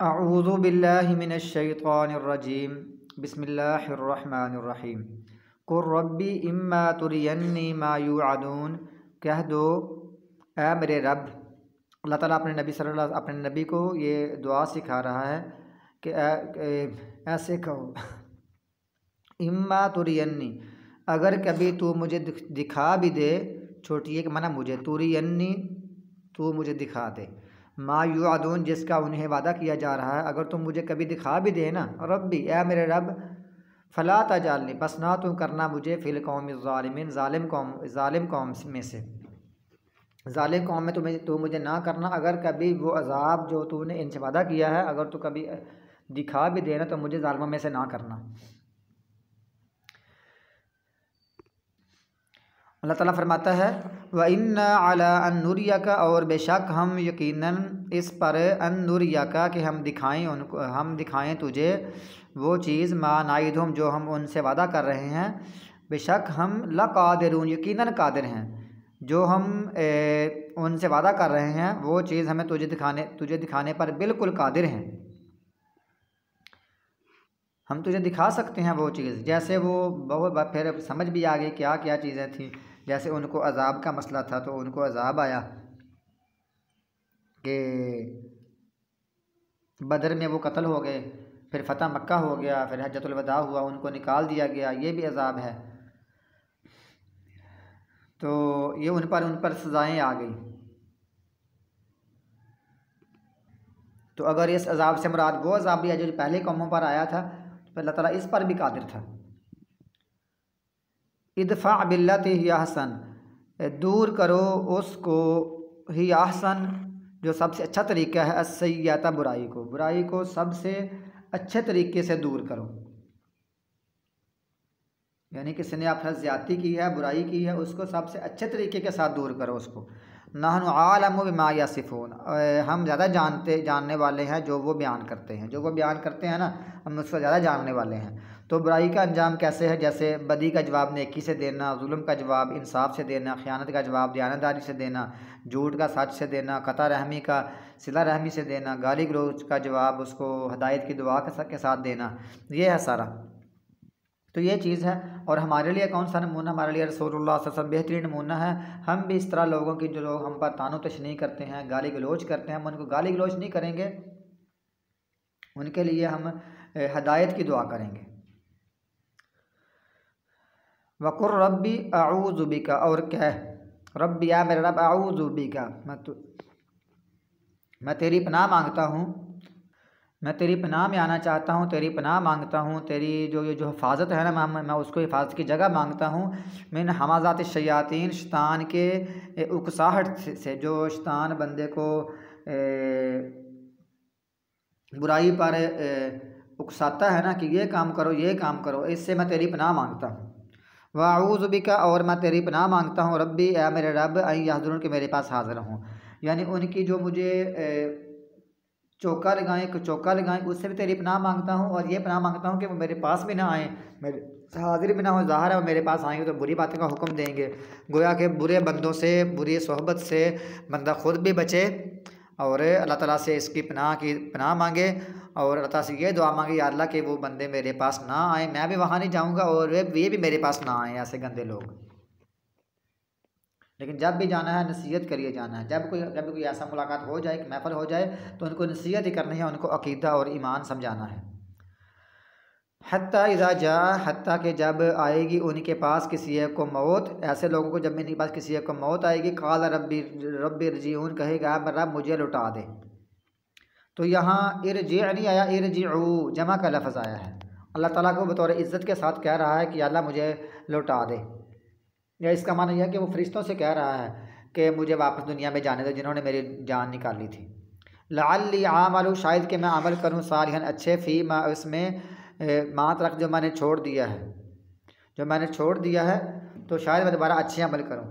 अऊज़ु बिल्लाहि मिनश शैतानिर रजीम बिस्मिल्लाहिर्रहमानिर रहीम कुर रब्बी इम्मा तुरियन्नी मा युअदून। कह दो ऐ मेरे रब। अल्लाह ताला अपने नबी को ये दुआ सिखा रहा है कि ऐसे कहो, इम्मा तुरियन्नी, अगर कभी तू मुझे दिखा भी दे, छोटी एक मना मुझे, तुरियन्नी तू मुझे दिखा दे, मा युअदून जिसका उन्हें वादा किया जा रहा है, अगर तुम मुझे कभी दिखा भी दे ना, रब्बी ए मेरे रब, फ़ला तजालनी, बस ना तुम करना मुझे फिल कौम ज़ालिमीन, ज़ालिम कौम में से, ज़ालिम कौम में तू मुझे ना करना। अगर कभी वो अज़ाब जो तूने इनसे वादा किया है अगर तू कभी दिखा भी देना तो मुझे ज़ालिमों में से ना करना। अल्लाह ताला फरमाता है व इन्ना अला अन नुरियका, और बेशक हम यकीनन इस पर, अन नुरियका कि हम दिखाएं तुझे वो चीज़, मा नाइदहुम जो हम उनसे वादा कर रहे हैं, बेशक हम लकादिरून यकीनन कादिर हैं, जो हम उनसे वादा कर रहे हैं वो चीज़ हमें तुझे दिखाने पर बिल्कुल कादिर हैं। हम तुझे दिखा सकते हैं वो चीज़। जैसे वो बहुत फिर समझ भी आ गई क्या क्या चीज़ें थी। जैसे उनको अज़ाब का मसला था तो उनको अज़ाब आया कि बदर में वो कत्ल हो गए, फिर फ़तह मक्का हो गया, फिर हज्जतुल वदा हुआ, उनको निकाल दिया गया, ये भी अज़ाब है। तो ये उन पर सज़ाएँ आ गई। तो अगर इस अज़ाब से मुराद वो अज़ाब भी है जो पहले कौमों पर आया था, तो अल्लाह ताला इस पर भी कादिर था। इदफ़ा बिल्लती ही अहसन, दूर करो उसको, ही अहसन जो सबसे अच्छा तरीका है, अस्सय्यता बुराई को सबसे अच्छे तरीके से दूर करो। यानी किसी ने आपके साथ ज़्यादती की है, बुराई की है, उसको सबसे अच्छे तरीके के साथ दूर करो उसको। नहनु आलमु बिमा यसिफून, हम ज़्यादा जानने वाले हैं जो वो बयान करते हैं, जो वो बयान करते हैं ना, हम उसको ज़्यादा जानने वाले हैं। तो बुराई का अंजाम कैसे है? जैसे बदी का जवाब नेकी से देना, जुल्म का जवाब इंसाफ से देना, ख़यानत का जवाब दयानतदारी से देना, झूठ का सच से देना, कता रहमी का सिला रहमी से देना, गाली गलौज का जवाब उसको हदायत की दुआ के साथ देना, ये है सारा। तो ये चीज़ है। और हमारे लिए कौन सा नमूना? हमारे लिए रसूलुल्लाह सल्लल्लाहु अलैहि वसल्लम बेहतरीन नमूना है। हम भी इस तरह लोगों की, जो लोग हम पर तानो तशनी करते हैं, गाली गलौज करते हैं, हम उनको गाली गलौज नहीं करेंगे, उनके लिए हम हदायत की दुआ करेंगे। वक़ुर रब्बी अऊज़ु बिका, और कह रब्बी या मेरे रब, अऊज़ु बिका, मैं तेरी पनाह मांगता हूँ, मैं तेरी पनाह में आना चाहता हूँ, तेरी पनाह मांगता हूँ, तेरी जो हिफाजत है ना, मैं उसको हिफाजत की जगह मांगता हूँ। मिन हमाज़ात शयातीन, शैतान के उकसाहट से, जो शैतान बंदे को बुराई पर उकसाता है ना कि ये काम करो, ये काम करो, इससे मैं तेरी पनाह मांगता हूँ। व अऊज़ु बिका, और मैं तेरी पनाह मांगता हूँ, रब्बी ए मेरे रब, अन यहज़ुरून के मेरे पास हाज़िर हूँ। यानी उनकी जो मुझे चौका लगाएं, उससे भी तेरी पनाह मांगता हूँ। और ये पनाह मांगता हूँ कि वो मेरे पास भी ना आए, मेरे हाजिर भी ना हो। ज़ाहिर है वो मेरे पास आएंगे तो बुरी बातों का हुक्म देंगे, गोया कि बुरे बंदों से, बुरी सोहबत से बंदा खुद भी बचे और अल्लाह ताला से इसकी पनाह मांगे, और अल्लाह ताला से ये दुआ मांगे, या अल्लाह कि वो बंदे मेरे पास ना आए, मैं भी वहाँ नहीं जाऊँगा और ये भी मेरे पास ना आए, ऐसे गंदे लोग। लेकिन जब भी जाना है नसीहत करिए जाना है। जब भी कोई ऐसा मुलाकात हो जाए, महफिल हो जाए, तो उनको नसीहत ही करनी है, उनको अकीदा और ईमान समझाना है। हत्ता इज़ा जा, हत्ता कि जब आएगी उनके पास किसी एक को मौत, ऐसे लोगों को जब इनके पास किसी एक को मौत आएगी, काल रब्बी रजीऊन, कहेगा रब मुझे लौटा दे। तो यहाँ इरजी नहीं आया, इरजिऊ जमा का लफ्ज़ आया है। अल्लाह ताला को बतौर इज़्ज़त के साथ कह रहा है कि अल्लाह मुझे लौटा दे, या इसका माना यह है कि वो फरिश्तों से कह रहा है कि मुझे वापस दुनिया में जाने दो, जिन्होंने मेरी जान निकाली थी। लअल्ली आमलू, शायद कि मैं अमल करूँ, सालिहन अच्छे, फ़ी मा, उसमें माँ तरक जो मैंने छोड़ दिया है, तो शायद मैं दोबारा अच्छे अमल करूँ।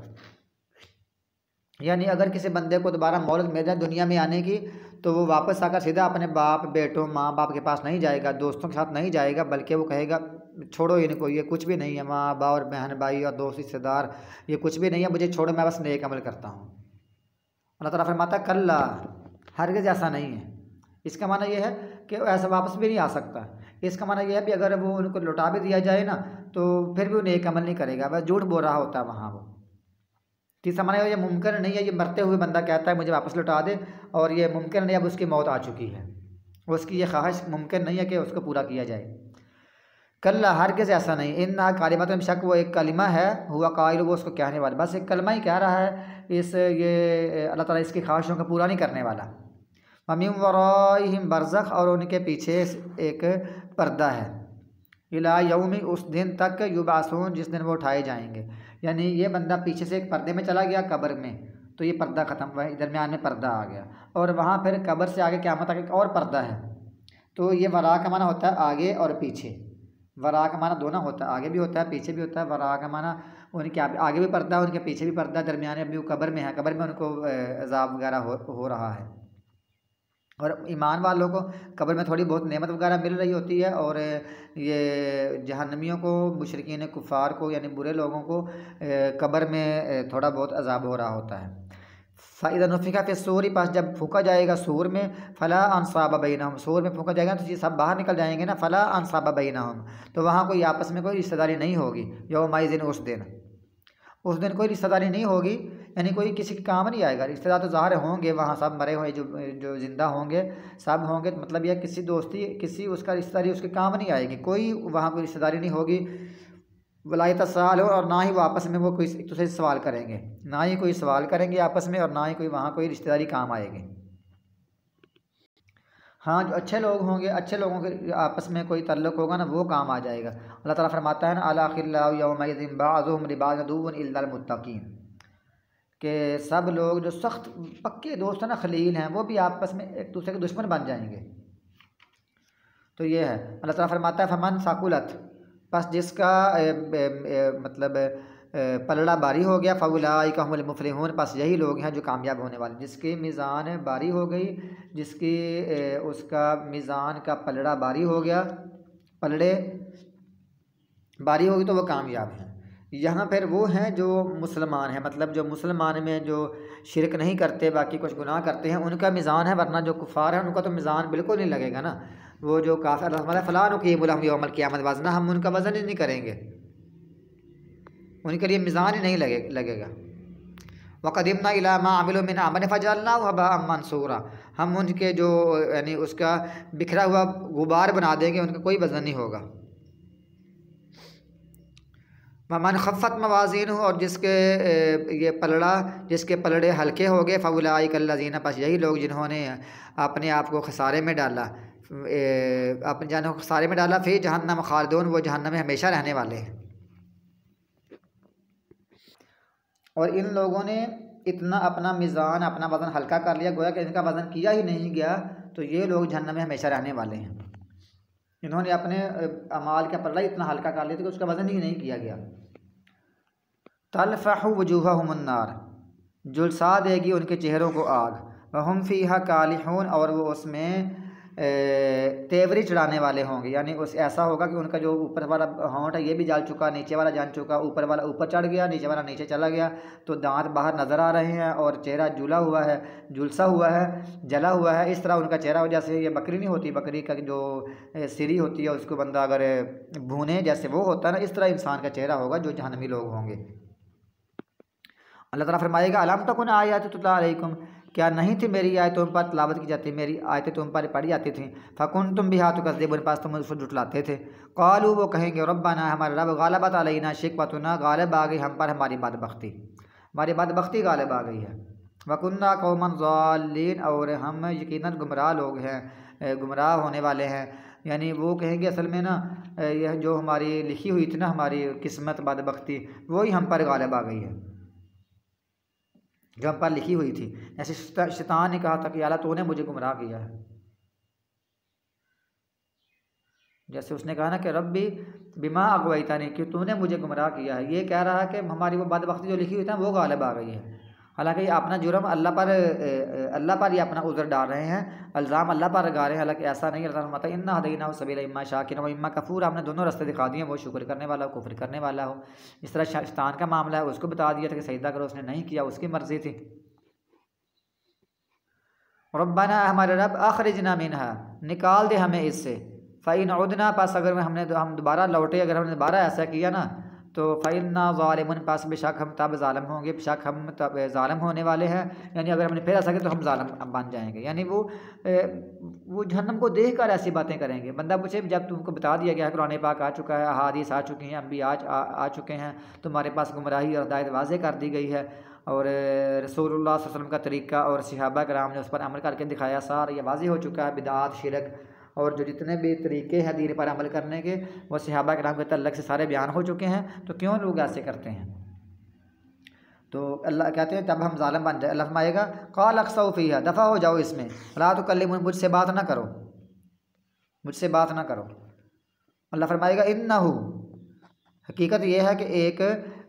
यानी अगर किसी बंदे को दोबारा मोहलत मिल जाए दुनिया में आने की, तो वो वापस आकर सीधा अपने बाप बेटों माँ बाप के पास नहीं जाएगा, दोस्तों के साथ नहीं जाएगा, बल्कि वो कहेगा छोड़ो इनको, ये कुछ भी नहीं है, माँ बाप और बहन भाई और दोस्त रिश्तेदार ये कुछ भी नहीं है, मुझे छोड़ो, मैं बस नेक अमल करता हूँ। अल्लाह ताला फरमाता कल्ला, हरगिज़ ऐसा नहीं है, इसका माना यह है कि ऐसा वापस भी नहीं आ सकता। इसका माना यह है कि अगर वो उनको लौटा भी दिया जाए ना तो फिर भी वो नेक अमल नहीं करेगा, बस झूठ बोल रहा होता है वहाँ वो। तीसरा माना ये मुमकिन नहीं है, ये मरते हुए बंदा कहता है मुझे वापस लौटा दे, और ये मुमकिन नहीं, अब उसकी मौत आ चुकी है, उसकी ये ख्वाहिश मुमकिन नहीं है कि उसको पूरा किया जाए। कल्ला हरगिज़ ऐसा नहीं, इन ना कालिमत में शक, वो एक कलिमा है, हुआ कायल, वो उसको कहने वाला, बस एक कलमा ही कह रहा है, इस ये अल्लाह ताला इसकी ख्वाहिशों को पूरा नहीं करने वाला। मिन वराइहिम बरज़ख, और उनके पीछे एक पर्दा है, इला यौमी, उस दिन तक, युबासून, जिस दिन वो उठाए जाएंगे। यानी ये बंदा पीछे से एक पर्दे में चला गया कब्र में, तो ये पर्दा ख़त्म हुआ, दरमियान में पर्दा आ गया, और वहाँ फिर कब्र से आगे क़यामत तक एक और पर्दा है। तो ये वरा का माना होता है आगे और पीछे, वरा का माना दोनों होता है, आगे भी होता है पीछे भी होता है। वरा का माना उनके आगे भी पर्दा है, उनके पीछे भी पर्दा, दरमियान में अभी वो कब्र में है, कब्र में उनको अज़ाब वगैरह हो रहा है। और ईमान वालों को कब्र में थोड़ी बहुत नेमत वगैरह मिल रही होती है, और ये जहन्नमियों को, मुशरिकीन कुफ़ार को, यानी बुरे लोगों को कब्र में थोड़ा बहुत अज़ाब हो रहा होता है। फ़ाइदा नुफ़िखा फ़िस सूर, पास जब फूका जाएगा सूर में, फ़ला अनसाब बैनहुम, सूर में फूका जाएगा तो ये सब बाहर निकल जाएंगे ना, फ़ला अनसाब बैनहुम, तो वहाँ कोई आपस में कोई रिश्तेदारी नहीं होगी। यौमाइज़िन, उस दिन कोई रिश्तेदारी नहीं होगी, यानी कोई किसी के काम नहीं आएगा। रिश्तेदार तो ज़ाहिर होंगे, वहाँ सब मरे हुए जो ज़िंदा होंगे सब होंगे, तो मतलब यह किसी दोस्ती, किसी उसका रिश्तेदारी उसके काम नहीं आएगी, कोई वहाँ कोई रिश्तेदारी नहीं होगी। वलाई तसाल हो, और ना ही वो आपस में वो कोई एक दूसरे से सवाल करेंगे, ना ही कोई सवाल करेंगे आपस में, और ना ही कोई वहाँ कोई रिश्तेदारी काम आएगी। हाँ, जो अच्छे लोग होंगे, अच्छे लोगों के आपस में कोई तल्लुक़ होगा ना, वो काम आ जाएगा। अल्लाह ताला फरमाता है ना, अला खिल्लाहु यौमइज़िन बअज़ुहुम लिबअज़िन अदुव्वुन इल्लल मुत्तक़ीन, कि सब लोग जो सख्त पक्के दोस्त हैं ना, खलील हैं, वो भी आपस में एक दूसरे के दुश्मन बन जाएंगे। तो ये है, अल्लाह ताला फरमाता है फमन साकुलत, बस जिसका मतलब पलड़ा बारी हो गया, फ़उलाइका हुमुल मुफ़लिहून, बस यही लोग हैं जो कामयाब होने वाले। जिसकी मीज़ान बारी हो गई, जिसकी उसका मीज़ान का पलड़ा बारी हो गया, पलड़े बारी होगी, तो वो कामयाब हैं। यहाँ फिर वो हैं जो मुसलमान हैं, मतलब जो मुसलमान में जो शिरक नहीं करते, बाकी कुछ गुनाह करते हैं, उनका मीज़ान है, वरना जो कुफ़ार हैं उनका तो मीज़ान बिल्कुल नहीं लगेगा ना। वो जो काफ़िर, फ़ला नुक़ीमु लहुम यौमल क़ियामत वज़ना, हम उनका वज़न ही नहीं करेंगे, उनके लिए मीज़ान ही नहीं लगेगा। वक़दिमना इला मा अमिलू मिन अमलिन फ़जअलनाहु हबाअम मनसूरा, हम उनके जो यानी उसका बिखरा हुआ गुबार बना देंगे, उनका कोई वज़न नहीं होगा। मन खफ़त मवाज़ीन हो, और जिसके ये पलड़ा, जिसके पलड़े हल्के हो गए, फ़उलाइका अल्लज़ीना, बस यही लोग जिन्होंने अपने आप को खसारे में डाला, अपनी जानों को खसारे में डाला, फ़ी जहन्नम खालिदून, वो जहन्नम में हमेशा रहने वाले हैं। और इन लोगों ने इतना अपना मीज़ान, अपना वज़न हल्का कर लिया, गोया कि इनका वज़न किया ही नहीं गया, तो ये लोग जहन्नम में हमेशा रहने वाले हैं। इन्होंने अपने अमाल का पलड़ा इतना हल्का कर लिया था कि उसका वज़न ही नहीं किया गया। तलफ़हु वजूहहुमुन नार, झुलसा देगी उनके चेहरों को आग, वहुम फ़ीहा कालिहून, और वो उसमें तेवरी चढ़ाने वाले होंगे। यानी उस ऐसा होगा कि उनका जो ऊपर वाला होंठ है ये भी जल चुका, नीचे वाला जल चुका, ऊपर वाला ऊपर चढ़ गया, नीचे वाला नीचे चला गया, तो दांत बाहर नज़र आ रहे हैं, और चेहरा झुला हुआ है, झुलसा हुआ है, जला हुआ है। इस तरह उनका चेहरा हो, जैसे ये बकरी नहीं होती, बकरी का जो सिरी होती है उसको बंदा अगर भूने जैसे वो होता है ना, इस तरह इंसान का चेहरा होगा जो जहन्नमी लोग होंगे। अल्लाह ताला फरमाएगा, अलम तकुन आयात तुतला अलैकुम, क्या नहीं थी मेरी आयत तुम पर तिलावत की जाती, मेरी आयतें तुम पर पढ़ी जाती थी, फ़कुन तुम बिहा तुकज़्ज़िबून, पास तुम उसको जुटलाते थे। क़ालू, वो कहेंगे, रब्बना, हमारा रब, ग़लबत अलैना शिक़वतुना, गालिब आ गई हम पर हमारी बदबख्ती, हमारी बदबख्ती गालिब आ गई है। वकुन्ना कौमन ज़ालिन, और हम यकीनन गुमराह लोग हैं, गुमराह होने वाले हैं। यानी वो कहेंगे असल में ना, यह जो हमारी लिखी हुई थी ना, हमारी किस्मत बदबख्ती, वही हम पर गालिब आ गई है, जो हम पर लिखी हुई थी। ऐसे शैतान ने कहा था कि अल्लाह तूने मुझे गुमराह किया है, जैसे उसने कहा ना कि रब्बी बिमा अगवैतानी, कि तूने मुझे गुमराह किया है। ये कह रहा है कि हमारी वो बदबख्ती जो लिखी हुई थी वो गालिब आ गई है। हालांकि ये अपना जुर्म अल्लाह पर ये अपना उज़र डाल रहे हैं, इल्ज़ाम अल्लाह पर लगा रहे हैं। हालांकि ऐसा नहीं, अल्लाह फरमाता है इन्ना हदैनाहु सबीला इम्मा शाकिरा व इम्मा कफूरा, हमने दोनों रास्ते दिखा दिए, वो शुक्र करने वाला हो, कुफ्र करने वाला हो। इस तरह शैतान का मामला है, उसको बता दिया था कि सजदा करो, उसने नहीं किया, उसकी मर्ज़ी थी। रब्बना हमारे रब अखरिजना मिनहा निकाल दे हमें इससे, फ़इन उदना पास अगर हम दोबारा लौटे, अगर हमने दोबारा ऐसा किया ना तो फ़इन्ना ज़ालिमुन पास बेशक हम तब ज़ालिम होंगे, बेशक हम तब ज़ालिम होने वाले हैं। यानी अगर हमने फिर ऐसा किया तो हम ज़ालिम बन जाएंगे। यानी वो जहन्नम को देख कर ऐसी बातें करेंगे। बंदा पूछे जब तुमको बता दिया गया है, कुरान पाक आ चुका है, अहादीस आ चुकी हैं, अम्बिया आ चुके हैं, तुम्हारे पास गुमराही और हिदायत वाज़ेह कर दी गई है और रसूलुल्लाह सल्लल्लाहु अलैहि वसल्लम का तरीका और सहाबा कराम ने उस पर अमल करके दिखाया, सारा ये वाज़ेह हो चुका है, बिदात शिरक और जो जितने भी तरीके हैं दीन पर अमल करने के वो सहाबा कराम के तल्लक से सारे बयान हो चुके हैं, तो क्यों लोग ऐसे करते हैं। तो अल्लाह कहते हैं तब हम जालिम बन जाए। अल्लाह फरमाएगा क़ाल अक़्सऊ फ़ीहा, दफ़ा हो जाओ इसमें, ला तुकल्लिमून मुझसे बात ना करो, मुझसे बात ना करो। अल्लाह फरमाएगा इन्नहु, हकीकत यह है कि एक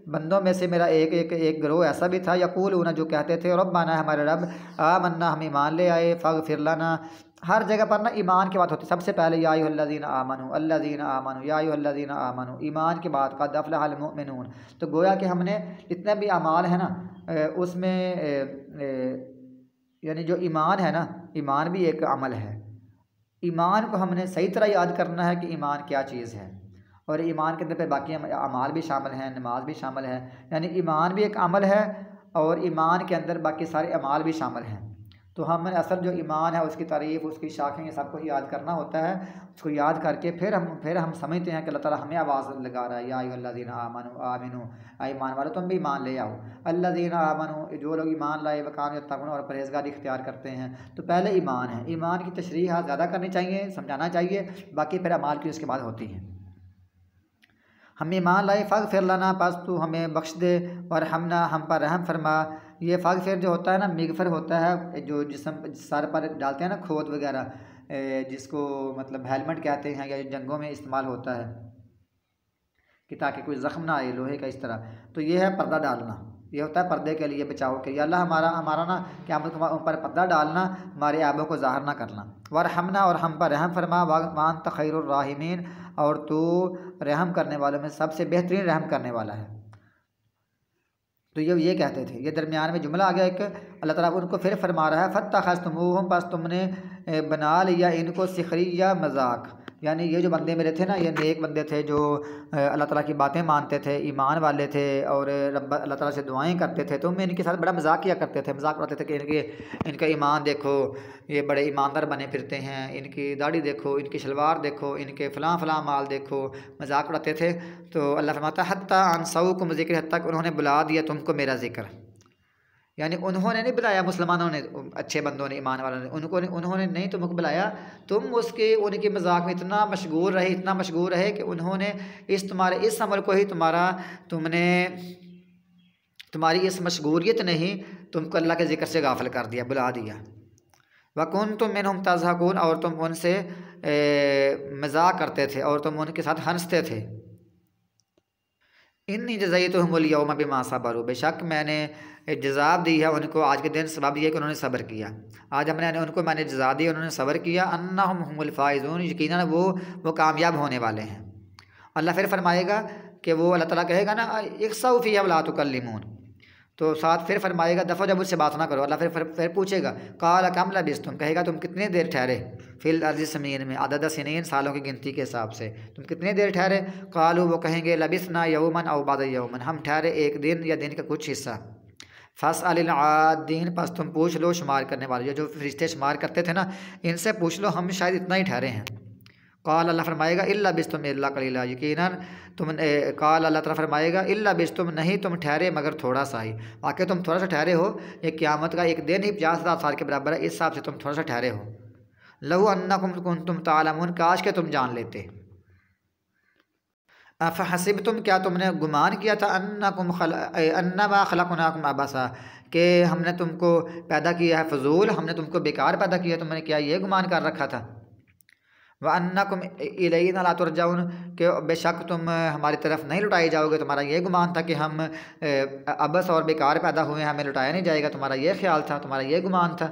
बंदों में से मेरा एक गिरोह ऐसा भी था, यक़ूलून जो कहते थे रब्बाना हमारे रब, आमन्ना हम ईमान ले आए, फ़ग़फ़िर लना। हर जगह पर ना ईमान की बात होती है सबसे पहले, या अय्युहल्लज़ीना आमनू अल्लज़ीना आमनू या अय्युहल्लज़ीना आमनू, ईमान के बाद क़द अफ़लहल मुमिनून। तो गोया कि हमने जितने भी अमाल है ना उसमें यानी जो ईमान है ना, ईमान भी एक अमल है। ईमान को हमने सही तरह याद करना है कि ईमान क्या चीज़ है, और ईमान के अंदर पे बाकी अमाल भी शामिल हैं, नमाज भी शामिल है। यानी ईमान भी एक अमल है और ईमान के अंदर बाकी सारे अमाल भी शामिल हैं। तो हमें असल जो ईमान है उसकी तारीफ़, उसकी शाखें, ये सबको याद करना होता है। उसको याद करके फिर हम समझते हैं कि अल्लाह ताला हमें आवाज़ लगा रहा है, या अय्युहल्लज़ीना आमनू आमिनू, ईमान वालों तुम भी ईमान ले आओ। अल्लज़ीना आमनू, जो लोग ईमान लाए, वकानू यत्तक़ून, और परहेज़गारी इख्तियार करते हैं। तो पहले ईमान है, ईमान की तशरीह ज़्यादा करनी चाहिए, समझाना चाहिए, बाकी फिर अमाल की उसके बाद होती हैं। हम ईमान लाए, फ़ग़फ़िर लना पास तू हमें बख्श दे, और हमना हम पर रहम फरमा। ये फ़ग़फ़िर जो होता है ना, मिग़फ़र होता है जो जिस्म सर पर डालते हैं ना खोद वगैरह, जिसको मतलब हेलमेट कहते हैं, या जंगों में इस्तेमाल होता है कि ताकि कोई ज़ख्म ना आए लोहे का, इस तरह। तो ये है पर्दा डालना, ये होता है पर्दे के लिए, बचाव के लिए। अल्लाह हमारा ना क़यामत के ऊपर पर्दा डालना, हमारे ऐबों को ज़ाहिर ना करना। वरहमना, और हम पर रहम फरमा, वांत खैरुर राहिमीन, और तू रहम करने वालों में सबसे बेहतरीन रहम करने वाला है। तो ये कहते थे, ये दरमियान में जुमला आ गया एक। अल्लाह ताला उनको फिर फरमा रहा है फत्तख़ज़्तुमूहुम, बस तुमने बना लिया इनको सिखरिया मजाक। यानी ये जो बंदे मेरे थे ना, ये नेक बंदे थे जो अल्लाह ताला की बातें मानते थे, ईमान वाले थे और अल्लाह ताला से दुआएं करते थे। तो मैं इनके साथ बड़ा मजाक किया करते थे, मजाक उड़ाते थे कि इनका ईमान देखो, ये बड़े ईमानदार बने फिरते हैं, इनकी दाढ़ी देखो, इनकी शलवार देखो, इनके फ़लाँ फ़लाँ माल देखो, मजाक उड़ाते थे। तो अल्लाह फरमाता हत्ता अनसौकुम ज़िक्र, हद तक उन्होंने बुला दिया तुमको मेरा ज़िक्र। यानी उन्होंने नहीं बुलाया, मुसलमानों ने, अच्छे बंदों ने, ईमान वालों ने, उन्होंने नहीं तुमको बुलाया, तुम उनके मजाक में इतना मशगूल रहे कि उन्होंने तुम्हारे इस अमल को ही तुम्हारी इस मशगूलियत ने ही तुमको अल्लाह के ज़िक्र से गाफिल कर दिया, बुला दिया। वकुन्तुम मिनहुम तज़हकून, और तुम उनसे मजाक करते थे और तुम उनके साथ हंसते थे। इन्नी जज़यतुहुमुल यौमा बिमा सबरू, बेशक मैंने जज़ाब दी है उनको आज के दिन, सबब यह कि उन्होंने सब्र किया। आज मैंने उनको जज़ा दी, उन्होंने सब्र किया। अन्नहुम हुमुल फ़ाइज़ून, यकीनन वो कामयाब होने वाले हैं। अल्लाह फिर फरमाएगा कि वो अल्लाह ताला कहेगा ना इख्सऊ फ़ीहा वला तुकल्लिमून, तो साथ फिर फरमाएगा दफ़ा जब मुझसे बात ना करो। अल्लाह फिर पूछेगा काल कम लबिस्तुम, कहेगा तुम कितनी देर ठहरे, फिल अर्ज़ि ज़मीन में, अदद सिनीन, सालों की गिनती के हिसाब से तुम कितनी देर ठहरे। कालू, वो कहेंगे लबिसना यौमन औ बाद यौमन, हम ठहरे एक दिन या दिन का कुछ हिस्सा। फ़स्अलिल आदीन, पास तुम पूछ लो शुमार करने वाले, जो फरिश्ते शुमार करते थे ना, इनसे पूछ लो, हम शायद इतना ही ठहरे हैं। काल, अल्लाह फरमाएगा इल्ला बिस्तुम इल्ला कलीला, यकीनन काल, अल्लाह ताला फरमाएगा इल्ला बिस्तुम, नहीं तुम ठहरे मगर थोड़ा सा ही। वाकई तुम थोड़ा सा ठहरे हो, ये क़यामत का एक दिन ही 50,000 साल के बराबर है, इस हिसाब से तुम थोड़ा सा ठहरे हो। लहू अन्नकुम कुंतुम तालमून, काश के तुम जान लेते। अफ़हसिबतुम, क्या तुमने गुमान किया था, अन्नमा खलक़नाकुम अबसा, कि हमने तुमको पैदा किया है फजूल, हमने तुमको बेकार पैदा किया, तुमने क्या ये गुमान कर रखा था। व अन्नकुम इलैना ला तुरजाऊन, कि बेशक तुम हमारी तरफ नहीं लुटाए जाओगे, तुम्हारा ये गुमान था कि हम अबस और बेकार पैदा हुए, हमें लुटाया नहीं जाएगा, तुम्हारा ये ख्याल था, तुम्हारा ये गुमान था।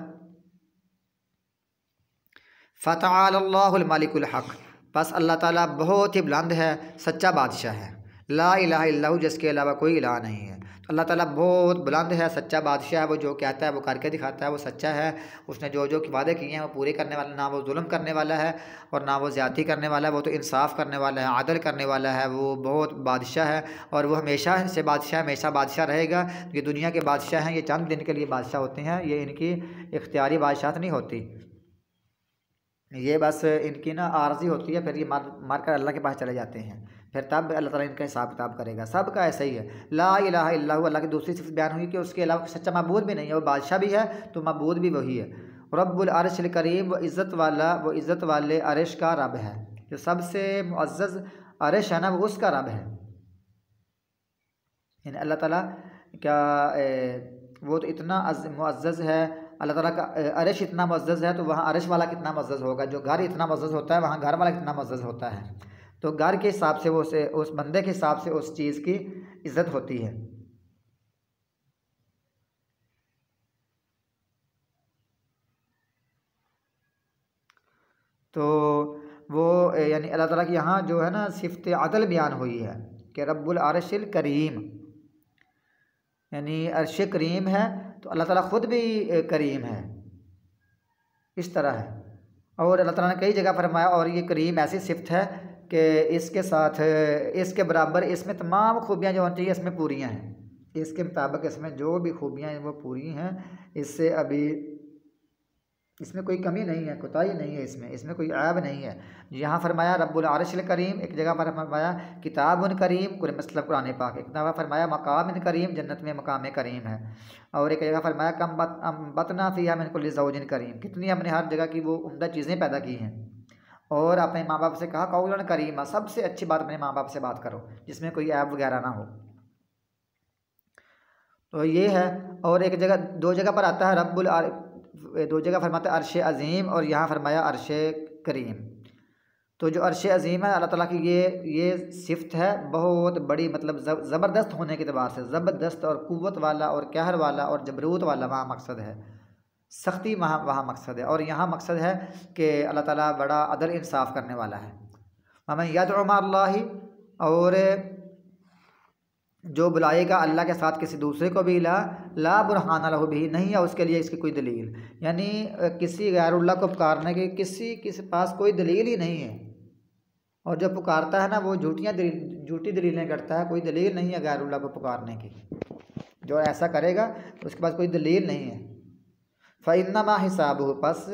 फ़तआलल्लाहुल मलिकुल हक़, बस अल्लाह ताला बहुत ही बुलंद है, सच्चा बादशाह है। ला इलाहा इल्लहु, जिसके अलावा कोई इलाह नहीं है। अल्लाह ताला बहुत बुलंद है, सच्चा बादशाह है, वो जो कहता है वो करके दिखाता है, वो सच्चा है। उसने जो जो वादे किए हैं वो पूरे करने वाला, ना वो जुल्म करने वाला है और ना वो ज़्यादती करने वाला है, वो तो इंसाफ करने वाला है, आदल करने वाला है, वो बहुत बादशाह है और वो हमेशा से बादशाह, हमेशा बादशाह रहेगा। ये दुनिया के बादशाह हैं, ये चंद दिन के लिए बादशाह होते हैं, ये इनकी इख्तियारी बादशाहत नहीं होती, ये बस इनकी ना आर्जी होती है, फिर ये मार कर अल्लाह के पास चले जाते हैं, फिर तब अल्लाह ताला इनका हिसाब किताब करेगा। सब का ऐसा ही है। ला इलाहा इल्लल्लाहु, अल्लाह की दूसरी सिफ़त बयान हुई कि उसके अलावा सच्चा मबूद भी नहीं है, वो बादशाह भी है तो मबूद भी वही है। रब्बुल अर्शिल करीम, वो इज़्ज़त वाला, वो इज़्ज़त वाले अर्श का रब है, जो सबसे मुअज़्ज़ज़ अर्श है ना वो उसका रब है। यानी अल्लाह ताला क्या वो तो इतना मुअज़्ज़ज़ है, अल्लाह ताला का अर्श इतना मुअज़्ज़ज़ है तो वहाँ अर्श वाला कितना मुअज़्ज़ज़ होगा। जो घर इतना मुअज़्ज़ज़ होता है वहाँ घर वाला कितना मुअज़्ज़ज़ होता है। तो घर के हिसाब से वो उस बंदे के हिसाब से उस चीज़ की इज़्ज़त होती है। तो वो यानी अल्लाह ताला की यहाँ जो है ना सिफ़त अदल बयान हुई है कि रब्बुल अर्शिल करीम, यानी अर्श करीम है तो अल्लाह ताला ख़ुद भी करीम है, इस तरह है। और अल्लाह ताला ने कई जगह फरमाया और ये करीम ऐसी सिफ़त है कि इसके साथ इसके बराबर इसमें तमाम खूबियाँ जो होती हैं इसमें पूरियाँ हैं, इसके मुताबिक इसमें जो भी खूबियाँ हैं वो पूरी हैं, इससे अभी इसमें कोई कमी नहीं है, कोताही नहीं है, इसमें कोई ऐब नहीं है। यहाँ फरमाया रब्बुल अर्शिल करीम, एक जगह पर फरमाया किताबुन करीम, मतलब कुरान पाक, एक जगह फरमाया मकामिन करीम, जन्नत में मकाम करीम है, और एक जगह फरमाया कम बतना फ़ीहा मिन कुल्ली ज़ौजिन करीम, कितनी हमने हर जगह की वो उम्दा चीज़ें पैदा की हैं। और अपने माँ बाप से कहा कौलन करीमा, सबसे अच्छी बात अपने माँ बाप से बात करो जिसमें कोई ऐब वगैरह ना हो। तो ये है। और एक जगह, दो जगह पर आता है दो जगह फरमाता है अर्श अज़ीम और यहाँ फरमाया अर्श करीम। तो जो अर्श अज़ीम है अल्लाह ताला की ये सिफ़त है बहुत बड़ी, मतलब ज़बरदस्त होने के अतबार से, ज़बरदस्त और क़ुव्वत वाला और कहर वाला और जबरूत वाला वहाँ मकसद है, सख्ती वहाँ मकसद है। और यहाँ मकसद है कि अल्लाह ताला बड़ा अदल इंसाफ करने वाला है। वमन यदउ मअल्लाहि, और जो बुलाएगा अल्लाह के साथ किसी दूसरे को भी, ला बुरहान लहु बिही, नहीं है उसके लिए इसकी कोई दलील, यानी किसी गैरुल्लाह को पुकारने की किसी पास कोई दलील ही नहीं है। और जो पुकारता है ना वो झूठी दलीलें करता है, कोई दलील नहीं है गैरुल्लाह को पुकारने की। जो ऐसा करेगा तो उसके पास कोई दलील नहीं है। फ़इन्नमा हिसाबुहु, बस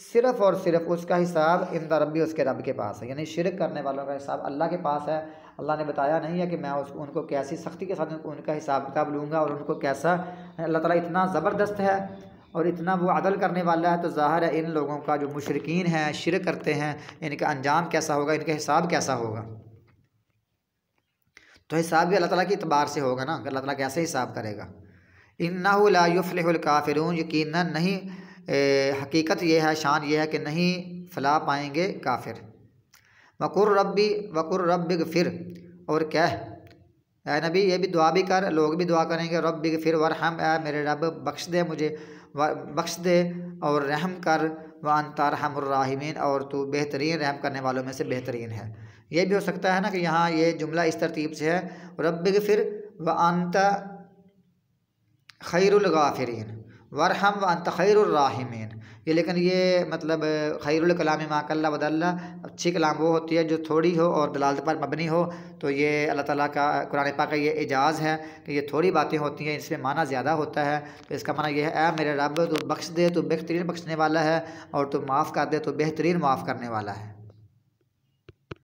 सिर्फ़ और सिर्फ उसका हिसाब इंदा रब्बी, उसके रब के पास है, यानी शिरक करने वालों का हिसाब अल्लाह के पास है। अल्लाह ने बताया नहीं है कि मैं उनको कैसी सख्ती के साथ उनका हिसाब किताब लूँगा और उनको कैसा। अल्लाह ताला इतना ज़बरदस्त है और इतना वो अदल करने वाला है, तो ज़ाहिर है इन लोगों का जो मुशरिकीन हैं, शिरक करते हैं, इनका अंजाम कैसा होगा, इनका हिसाब कैसा होगा। तो हिसाब भी अल्लाह ताला के इतबार से होगा ना, अल्लाह ताला कैसे हिसाब करेगा। इन्नहु ला युफ्लिहुल काफिरून, यकीनन नहीं, हकीकत ये है, शान ये है कि नहीं फलाह पाएंगे काफिर। वकुर रब्बि ग़फिर, और क्या है ऐ नबी ये भी दुआ भी कर, लोग भी दुआ करेंगे, रब्बि ग़फिर वरहम, ऐ मेरे रब बख्श दे मुझे, बख्श दे और रहम कर, व अंता अरहमुर राहिमीन, और तू बेहतरीन रहम करने वालों में से बेहतरीन है। ये भी हो सकता है ना कि यहाँ ये जुमला इस तरतीब से है, रब्बि ग़फिर व अंता खैरुल गाफिरीन वरहम व अंत खैरुर राहिमीन, ये लेकिन ये मतलब खैरुल कलाम मा कल्ला वदल्ला, अच्छी कलाम वो होती है जो थोड़ी हो और दलालत पर मबनी हो। तो ये अल्लाह ताला का कुरान पाक का ये एजाज़ है कि ये थोड़ी बातें होती हैं, इसमें माना ज़्यादा होता है। तो इसका माना यह है, मेरे रब तू बख्श दे, तू बेहतरीन बख्शने वाला है, और तू माफ़ कर दे, तो बेहतरीन माफ़ करने वाला है।